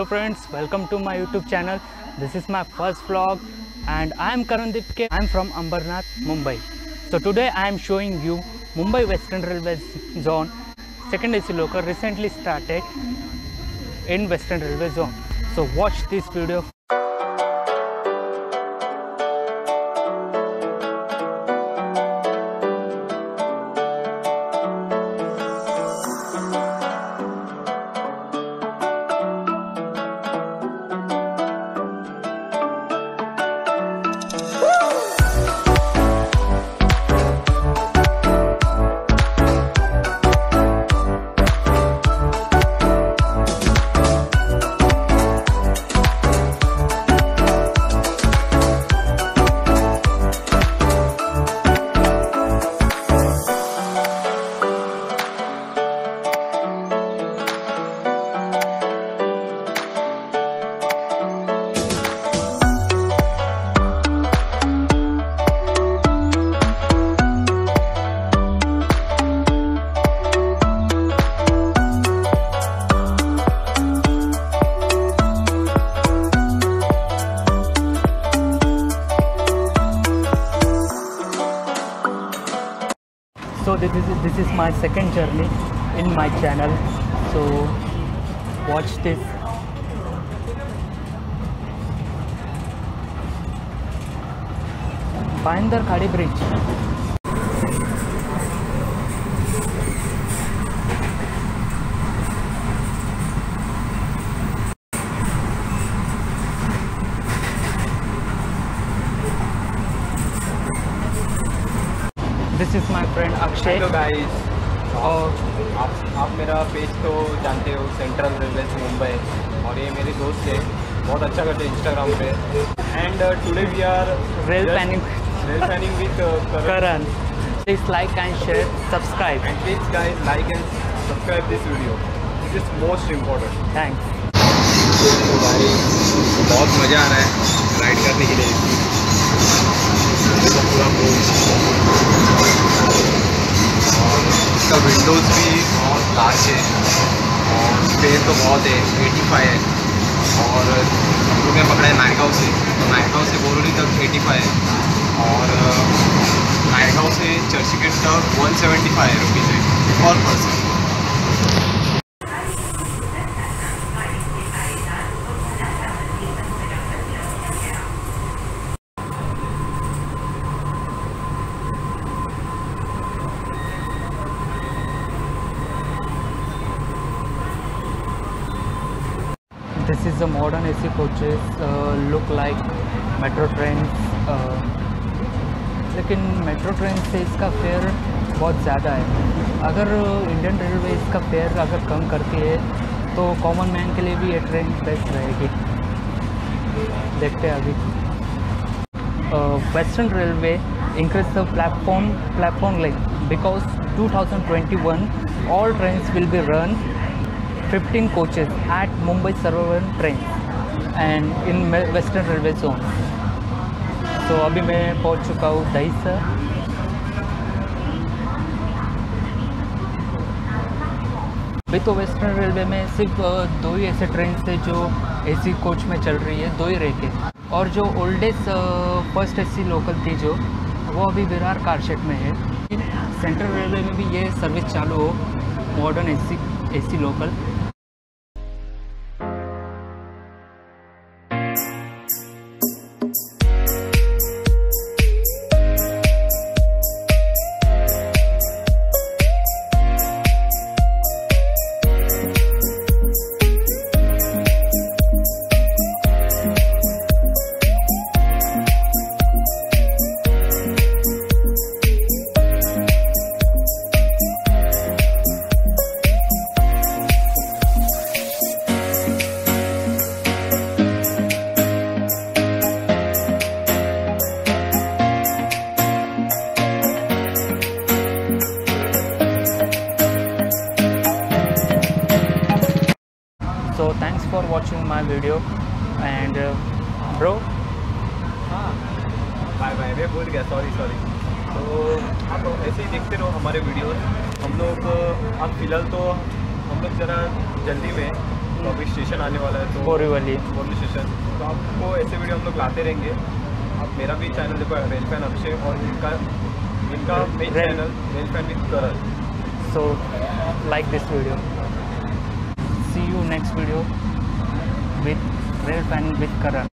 Hello friends, welcome to my YouTube channel. This is my first vlog and I am Karandeep K. I am from Ambernath, Mumbai. So today I am showing you Mumbai Western Railway Zone second AC local recently started in Western Railway Zone. So watch this video. So this is my second journey in my channel. So watch this. Bandar Khadi Bridge. This is my friend Akshay. Hello guys, और आप मेरा page तो जानते हो, central railway Mumbai, और ये मेरे दोस्त है, बहुत अच्छा करते हैं इंस्टाग्राम पे. And today we are really planning with Karan. Please like and share, subscribe. And please guys like and subscribe this video. This is most important. Thanks. तो भाई बहुत मज़ा आ रहा है राइड करने के लिए. पूरा और इसका विंडोज़ भी बहुत लार्ज है और स्पेस तो बहुत है, 85 है. और हम लोग ने पकड़ा है नायगांव से, तो नायगांव से बोरोली तक 85 है और नायगांव से चर्चगेट तक 175 रुपीज़ है पर person. This is the modern AC coaches, look like metro trains. लेकिन मेट्रो ट्रेन से इसका फेयर बहुत ज़्यादा है. अगर इंडियन रेलवे इसका फेयर अगर कम करती है तो कॉमन मैन के लिए भी ये ट्रेन बेस्ट रहेगी. देखते हैं अभी. Western railway increase the platform length because 2021 all trains will be run 15 coaches at Mumbai suburban trains and in Western Railway Zone. So अभी मैं पहुंच चुका हूँ दहीसर. अभी तो वेस्टर्न रेलवे में सिर्फ दो ही ऐसे ट्रेन थे जो एसी कोच में चल रही है, दो ही रह के. और जो ओल्डेस्ट फर्स्ट एसी लोकल थी जो वो अभी विरार कारशेड में है. सेंट्रल रेलवे में भी ये सर्विस चालू हो, modern AC local. So thanks for watching my video and bro. हाँ बाय बाय, मैं भूल गया, सॉरी. तो आप ऐसे ही देखते रहो हमारे वीडियोस. हम लोग अब फिलहाल तो हम लोग ज़रा जल्दी में तो अभी स्टेशन आने वाला है, तो बोरीवली स्टेशन, तो आपको ऐसे वीडियो हम लोग लाते रहेंगे। आप मेरा भी चैनल देखो, रेल फैन अभिषेक, और इनका main channel rail fan with Karan. So like this video. See you next video with Rail Fan with Karan.